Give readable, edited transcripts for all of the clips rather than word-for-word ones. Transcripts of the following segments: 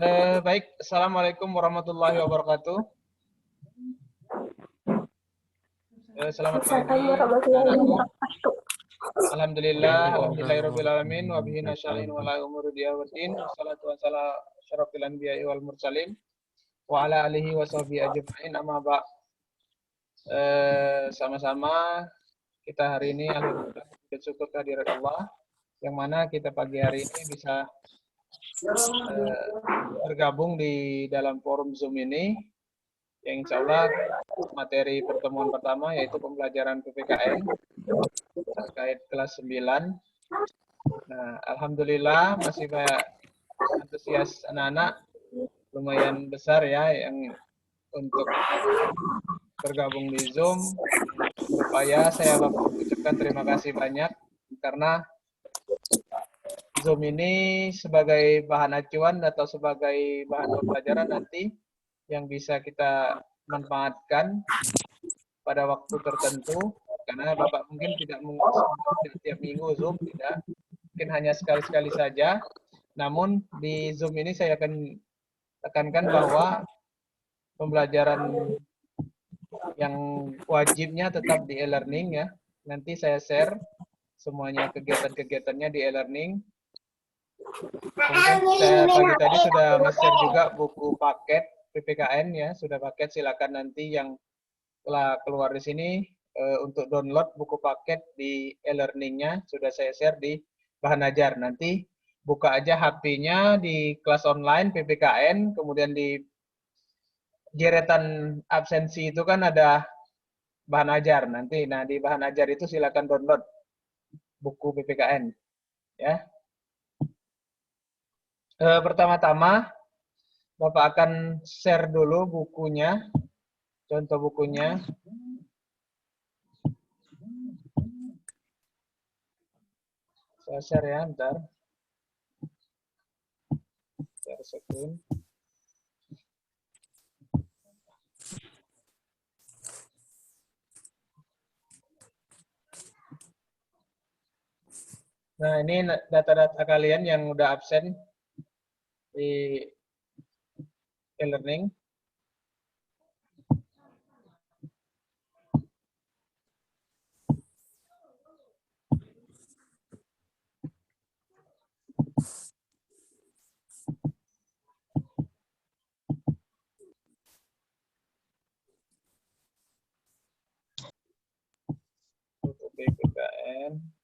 Baik, Assalamualaikum warahmatullahi wabarakatuh. Selamat pagi, anak-anakku. Alhamdulillahirobbilalamin. Wabihi nasta'in wa ala umuri dunya waddin. Wassalatu wassalamu syarafil anbiya'i wal mursalin wa ala alihi wa sahbihi ajma'in. Amma ba'. Sama-sama kita hari ini alhamdulillah bersyukur kehadirat Allah yang mana kita pagi hari ini bisa bergabung di dalam forum Zoom ini, yang insya Allah materi pertemuan pertama yaitu pembelajaran PPKN terkait kelas 9. Nah, alhamdulillah masih banyak antusias anak-anak, lumayan besar ya yang untuk bergabung di Zoom. Berupaya saya ucapkan terima kasih banyak karena Zoom ini sebagai bahan acuan atau sebagai bahan pembelajaran nanti yang bisa kita manfaatkan pada waktu tertentu, karena Bapak mungkin tidak tiap minggu Zoom, tidak, mungkin hanya sekali-sekali saja. Namun di Zoom ini saya akan tekankan bahwa pembelajaran yang wajibnya tetap di e-learning ya. Nanti saya share semuanya kegiatan-kegiatannya di e-learning. Kemudian saya pagi tadi sudah nge-share juga buku paket PPKN ya, sudah paket, silakan nanti yang telah keluar di sini untuk download buku paket di e-learningnya sudah saya share di bahan ajar. Nanti buka aja HP-nya di kelas online PPKN, kemudian di deretan absensi itu kan ada bahan ajar nanti. Nah, di bahan ajar itu silakan download buku PPKN ya. Pertama-tama Bapak akan share dulu bukunya, contoh bukunya. Saya share ya, bentar. Share screen. Nah, ini data-data kalian yang udah absen di e-learning. Untuk PPKN.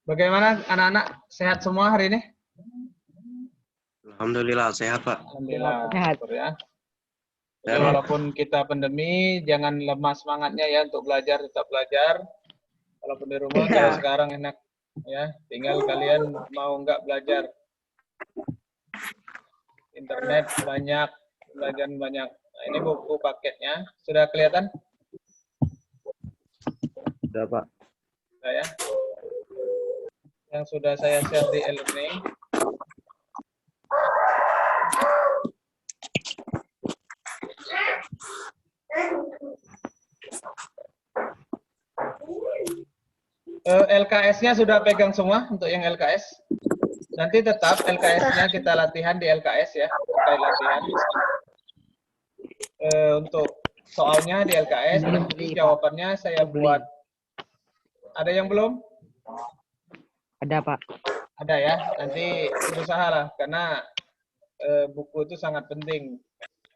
Bagaimana anak-anak, sehat semua hari ini? Alhamdulillah sehat Pak. Alhamdulillah sehat ya. Jadi walaupun kita pandemi, jangan lemah semangatnya ya untuk belajar, tetap belajar. Walaupun di rumah kayak sekarang enak ya, tinggal kalian mau nggak belajar. Internet banyak, pelajaran banyak. Nah, ini buku paketnya sudah kelihatan? Sudah Pak. Sudah ya. Yang sudah saya share di e-learning. LKS-nya sudah pegang semua untuk yang LKS. Nanti tetap LKS-nya kita latihan di LKS ya, terkait latihan. Untuk soalnya di LKS, nanti jawabannya saya buat. Ada yang belum? Ada Pak. Ada ya, nanti berusaha lah, karena buku itu sangat penting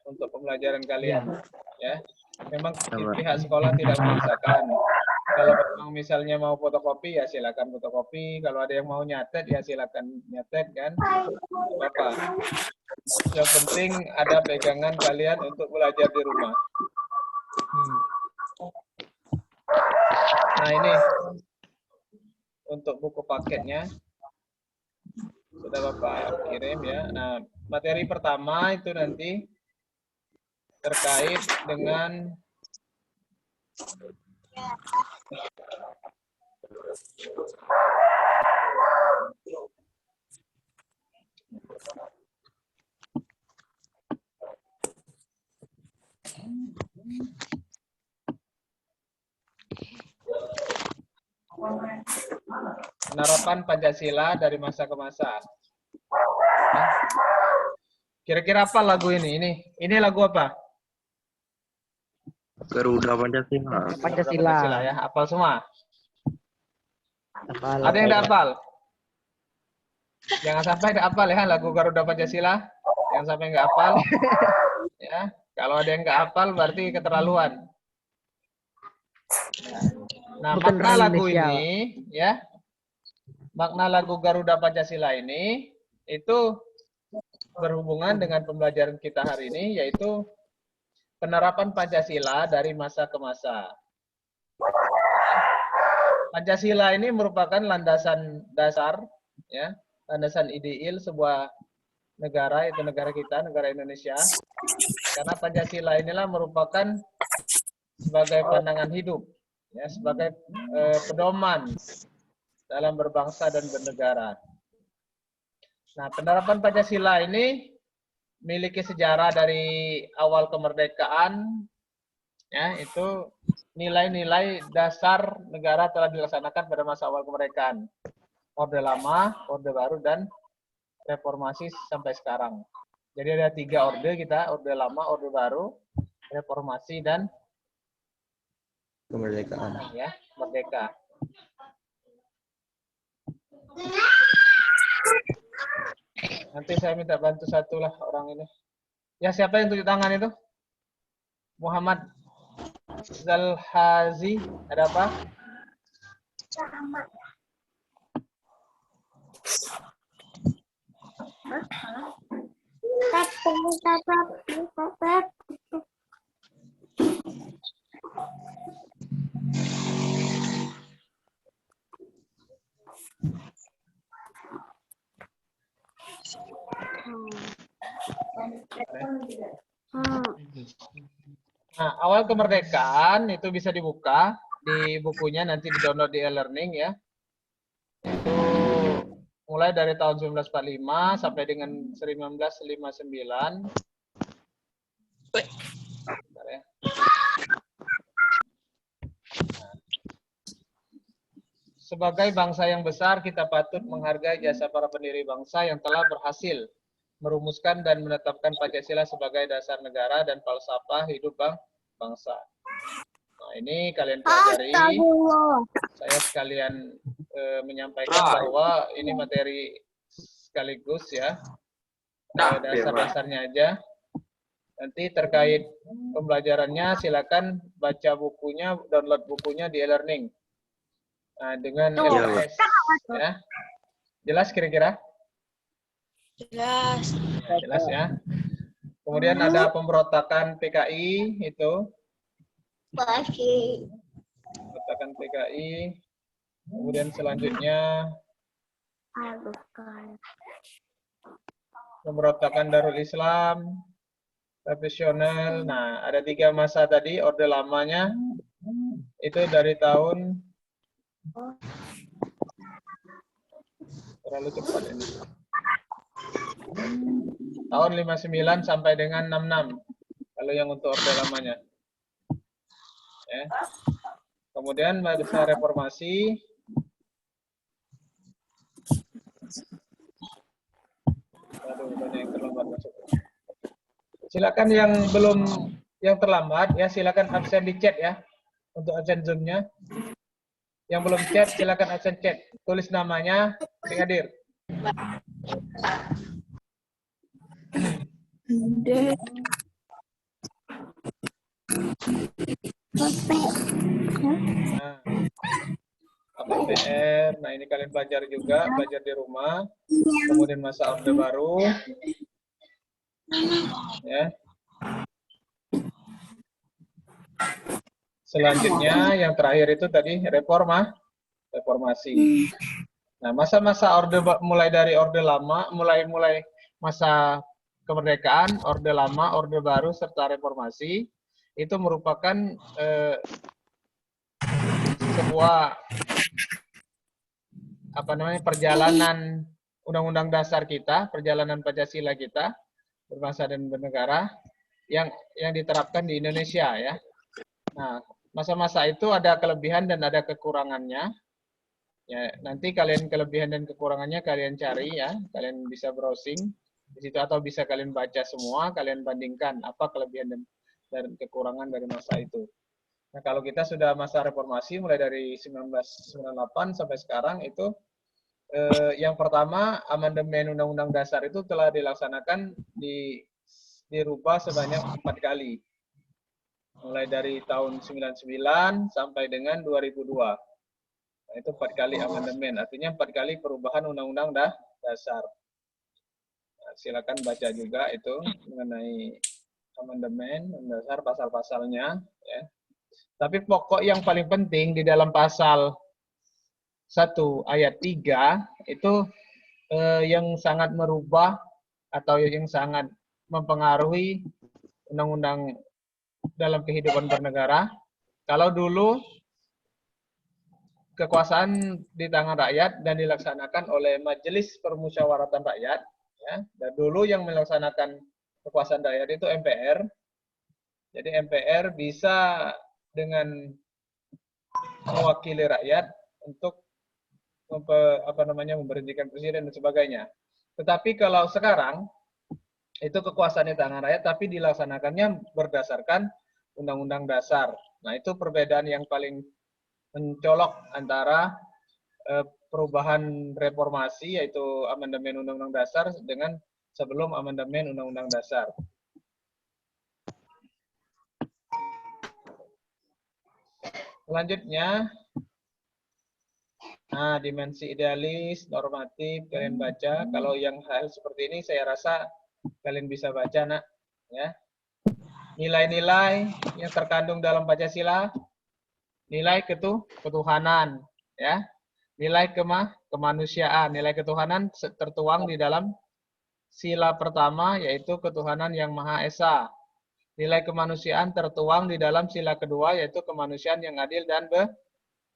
untuk pembelajaran kalian. Ya, memang pihak sekolah tidak memaksakan. Kalau memang misalnya mau fotokopi ya silakan fotokopi. Kalau ada yang mau nyatet ya silakan nyatet kan. Apa? Yang penting ada pegangan kalian untuk belajar di rumah. Nah ini untuk buku paketnya sudah Bapak kirim ya. Nah materi pertama itu nanti terkait dengan penerapan Pancasila dari masa ke masa. Ya. Kira-kira apa lagu ini? Ini lagu apa? Garuda Pancasila. Pancasila. Ya, hafal semua. Hafal. Ada yang tidak hafal? Jangan sampai tidak hafal ya lagu Garuda Pancasila. Jangan sampai nggak hafal. Ya, kalau ada yang nggak hafal berarti keterlaluan. Nah, Bukan makna orang lagu Indonesia, ini, ya, makna lagu Garuda Pancasila ini itu berhubungan dengan pembelajaran kita hari ini, yaitu penerapan Pancasila dari masa ke masa. Pancasila ini merupakan landasan dasar, ya, landasan ideal sebuah negara, itu negara kita, negara Indonesia. Karena Pancasila inilah merupakan sebagai pandangan hidup, ya, sebagai pedoman dalam berbangsa dan bernegara. Nah, penerapan Pancasila ini memiliki sejarah dari awal kemerdekaan, ya, itu nilai-nilai dasar negara telah dilaksanakan pada masa awal kemerdekaan. Orde Lama, Orde Baru, dan Reformasi sampai sekarang. Jadi ada 3 orde kita, Orde Lama, Orde Baru, Reformasi, dan Kemerdekaan. ya, merdeka. Nanti saya minta bantu satu lah orang ini. Ya, siapa yang tunjuk tangan itu? Muhammad Zalhazi, ada apa? Nah, awal kemerdekaan itu bisa dibuka di bukunya, nanti di-download di e-learning ya. Itu mulai dari tahun 1945 sampai dengan 1959. Bentar ya. Sebagai bangsa yang besar, kita patut menghargai jasa para pendiri bangsa yang telah berhasil merumuskan dan menetapkan Pancasila sebagai dasar negara dan falsafah hidup bangsa. Nah, ini kalian pelajari. Saya sekalian menyampaikan bahwa ini materi sekaligus ya, dasar-dasarnya aja. Nanti terkait pembelajarannya silakan baca bukunya, download bukunya di e-learning. Nah, dengan LKS ya. Jelas kira-kira? Jelas. Jelas ya. Kemudian ada pemberontakan PKI itu. Pemberontakan PKI. Kemudian selanjutnya pemberontakan Darul Islam, revolusioner. Nah, ada 3 masa tadi. Orde lamanya itu dari tahun terlalu cepat ini. Tahun 59 sampai dengan 66. Kalau yang untuk orde lamanya. Ya. Kemudian masa reformasi. Aduh, banyak yang terlambat masuk. Silakan yang belum, yang terlambat ya, silakan absen di chat ya. Untuk absen Zoom-nya. Yang belum chat silakan absen chat. Tulis namanya, hadir. Nah, apa PR? Nah, ini kalian belajar juga, belajar di rumah. Kemudian masa orde baru. Ya. Selanjutnya yang terakhir itu tadi reformasi. Nah, masa-masa mulai dari orde lama, mulai masa kemerdekaan, orde lama, orde baru serta reformasi itu merupakan sebuah perjalanan undang-undang dasar kita, perjalanan Pancasila kita berbangsa dan bernegara yang diterapkan di Indonesia ya. Nah, masa-masa itu ada kelebihan dan ada kekurangannya. Ya, nanti kalian kelebihan dan kekurangannya kalian cari ya, kalian bisa browsing di situ atau bisa kalian baca semua, kalian bandingkan apa kelebihan dan kekurangan dari masa itu. Nah, kalau kita sudah masa reformasi mulai dari 1998 sampai sekarang itu yang pertama amandemen Undang-Undang Dasar itu telah dilaksanakan dirubah sebanyak 4 kali. Mulai dari tahun 99 sampai dengan 2002. Nah, itu 4 kali amandemen, artinya 4 kali perubahan Undang-Undang Dasar. Nah, silakan baca juga itu mengenai amandemen dasar pasal-pasalnya. Ya. Tapi pokok yang paling penting di dalam pasal 1 ayat 3 itu yang sangat merubah atau yang sangat mempengaruhi undang-undang dalam kehidupan bernegara. Kalau dulu kekuasaan di tangan rakyat dan dilaksanakan oleh Majelis Permusyawaratan Rakyat, ya, dan dulu yang melaksanakan kekuasaan rakyat itu MPR. Jadi MPR bisa dengan mewakili rakyat untuk memberhentikan presiden dan sebagainya. Tetapi kalau sekarang itu kekuasaan di tangan rakyat, tapi dilaksanakannya berdasarkan Undang-Undang Dasar. Nah, itu perbedaan yang paling mencolok antara perubahan reformasi, yaitu amandemen Undang-Undang Dasar, dengan sebelum amandemen Undang-Undang Dasar. Selanjutnya, nah, dimensi idealis, normatif, kalian baca. Kalau yang hal seperti ini, saya rasa kalian bisa baca, nak. Ya. Nilai-nilai yang terkandung dalam Pancasila, nilai ketuhanan, ya, nilai kemanusiaan, nilai ketuhanan tertuang di dalam sila pertama, yaitu ketuhanan yang Maha Esa. Nilai kemanusiaan tertuang di dalam sila kedua, yaitu kemanusiaan yang adil dan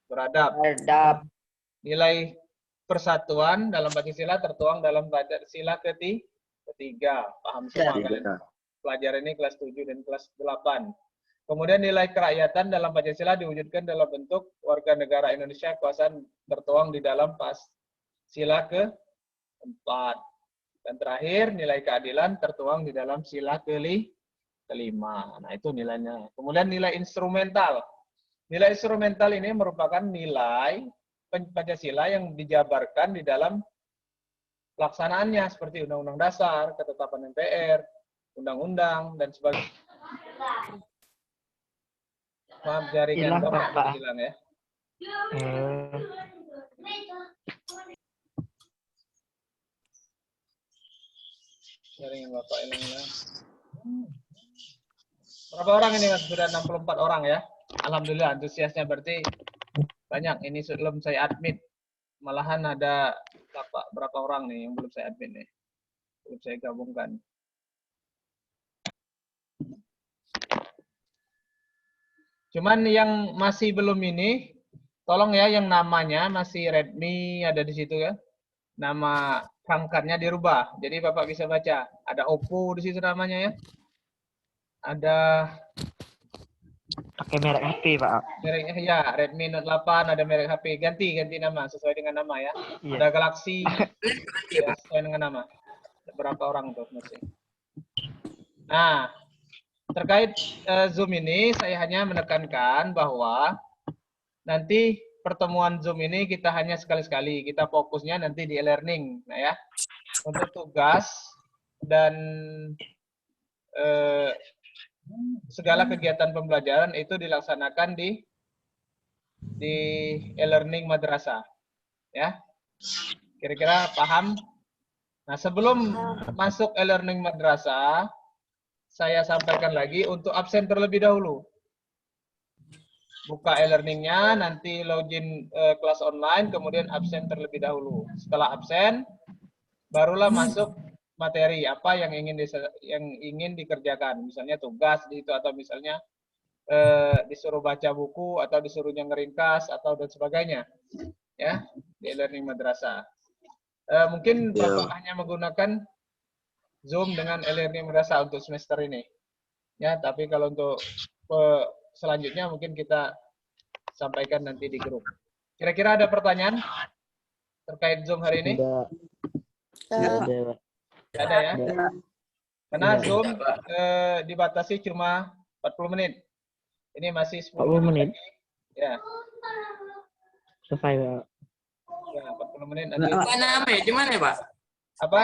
beradab. Nilai persatuan dalam Pancasila tertuang dalam sila ketiga. Paham semua kalian? Pelajaran ini kelas 7 dan kelas 8. Kemudian nilai kerakyatan dalam Pancasila diwujudkan dalam bentuk warga negara Indonesia, kekuasaan tertuang di dalam sila ke-4. Dan terakhir, nilai keadilan tertuang di dalam sila kelima. Nah, itu nilainya. Kemudian nilai instrumental. Nilai instrumental ini merupakan nilai Pancasila yang dijabarkan di dalam pelaksanaannya, seperti Undang-Undang Dasar, ketetapan MPR, Undang-Undang, dan sebagainya. Maaf, jaringan Bapak hilang ya. Jaringan Bapak hilang. Berapa orang ini, Mas? Sudah 64 orang ya. Alhamdulillah, antusiasnya berarti banyak. Ini belum saya admit. Malahan ada berapa orang nih yang belum saya admit nih. Belum saya gabungkan. Cuman yang masih belum ini, tolong ya yang namanya masih Redmi ada di situ ya. Nama perangkatnya dirubah. Jadi Bapak bisa baca. Ada Oppo di situ namanya ya. Ada pakai merek HP, Pak. Mereknya ya, Redmi Note 8, ada merek HP. Ganti nama sesuai dengan nama ya. Iya. Ada Galaxy ya, sesuai dengan nama. Ada berapa orang tuh masih. Nah, terkait Zoom ini, saya hanya menekankan bahwa nanti pertemuan Zoom ini kita hanya sekali-sekali. Kita fokusnya nanti di e-learning. Nah ya, untuk tugas dan segala kegiatan pembelajaran itu dilaksanakan di e-learning madrasah. Ya, kira-kira paham? Nah, sebelum masuk e-learning madrasah, saya sampaikan lagi untuk absen terlebih dahulu. Buka e-learningnya, nanti login kelas online, kemudian absen terlebih dahulu. Setelah absen, barulah masuk materi apa yang ingin dikerjakan. Misalnya tugas di itu, atau misalnya disuruh baca buku, atau disuruh ngeringkas, atau dan sebagainya. Ya, di e-learning madrasah. Mungkin Bapak hanya menggunakan Zoom dengan e-learning madrasah untuk semester ini. Ya, tapi kalau untuk selanjutnya mungkin kita sampaikan nanti di grup. Kira-kira ada pertanyaan terkait Zoom hari ini? Tidak ada, Pak. Tidak ada ya? Tidak. Karena Tidak. Zoom dibatasi cuma 40 menit. Ini masih 10 40 menit. lagi. Ya, Selesai, Pak. ya 40 menit nanti. Ngubah nama gimana ya, Pak? Apa?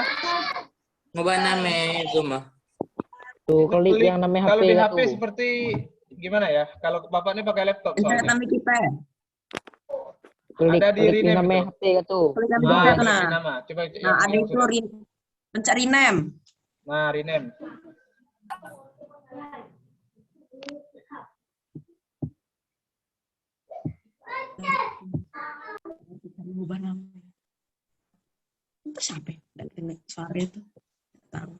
Ngubah nama Zoom. Tuh, klik yang namanya Kalau HP di lah HP tuh. seperti gimana ya? Kalau Bapak ini pakai laptop Internet soalnya. kami kita. Klik, Ada di klik rename yang namanya itu. HP lah tuh. Klik kami Nah, kita itu nah. di nama. Coba Nah, ada yang itu sudah. pencari name. Nah, rename. Mengubah nama. Itu siapa? Dan kena suara itu. Tahu.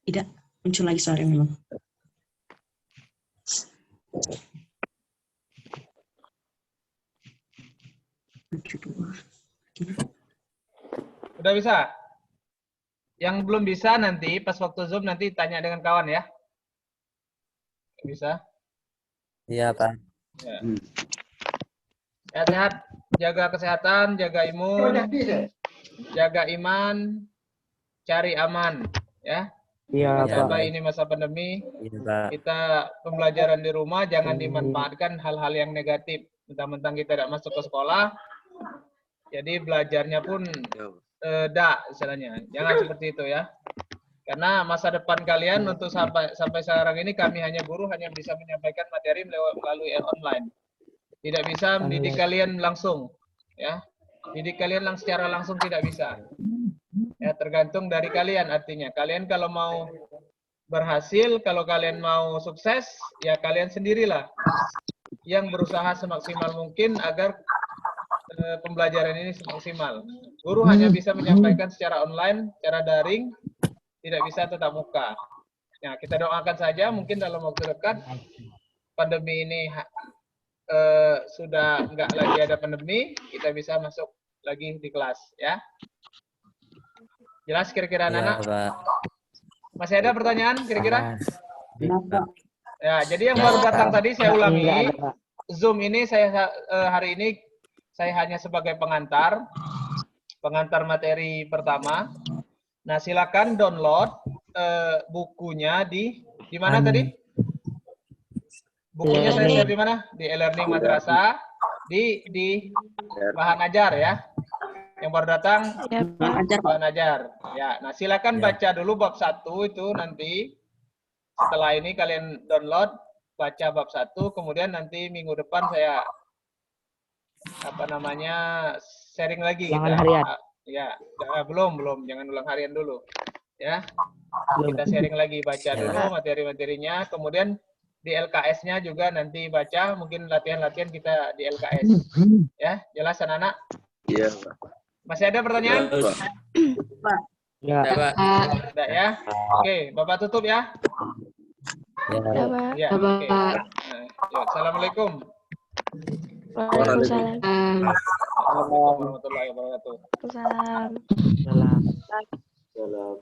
Tidak muncul lagi suara memang. Udah bisa? Yang belum bisa nanti pas waktu Zoom nanti tanya dengan kawan ya. Bisa? Iya, Pak. Ya. Sehat-sehat, jaga kesehatan, jaga imun, jaga iman, cari aman ya. Iya, Pak. Sampai ini masa pandemi, Iya, Pak. kita pembelajaran di rumah jangan dimanfaatkan hal-hal yang negatif. Mentang-mentang kita tidak masuk ke sekolah, jadi belajarnya pun istilahnya. Jangan seperti itu ya. Karena masa depan kalian untuk sampai sekarang ini kami hanya guru hanya bisa menyampaikan materi melalui online. Tidak bisa mendidik kalian langsung ya. Didik kalian secara langsung tidak bisa. Ya, tergantung dari kalian artinya. Kalian kalau mau berhasil, kalau kalian mau sukses, ya kalian sendirilah yang berusaha semaksimal mungkin agar pembelajaran ini semaksimal. Guru hanya bisa menyampaikan secara online, secara daring, tidak bisa tetap muka. Nah, kita doakan saja mungkin dalam waktu dekat pandemi ini sudah nggak lagi ada pandemi, kita bisa masuk lagi di kelas ya. Jelas kira-kira anak-anak? Pak. Masih ada pertanyaan kira-kira? Kenapa? Ya, jadi yang baru datang tadi saya ulangi. Enggak ada, Pak. Zoom ini saya hari ini saya hanya sebagai pengantar materi pertama. Nah, silakan download bukunya di mana tadi? Bukunya saya share di mana? Di e-learning madrasah, di bahan ajar ya. Yang baru datang bahan ajar. Ya, nah silakan baca dulu bab 1 itu nanti. Setelah ini kalian download, baca bab 1, kemudian nanti minggu depan saya sharing lagi Ulangan kita. harian. Ya, belum, jangan ulang harian dulu. Ya. Belum. Kita sharing lagi, baca dulu materi-materinya, kemudian di LKS-nya juga nanti baca, mungkin latihan-latihan kita di LKS. Ya, jelas anak-anak? Iya, Pak. Masih ada pertanyaan? Ya. Iya, Pak. Tidak ya? Oke, Bapak tutup ya. Ya. Ya, oke. Nah, yuk, Assalamualaikum Waalaikumsalam. warahmatullahi wabarakatuh. Waalaikumsalam. Salam. Salam.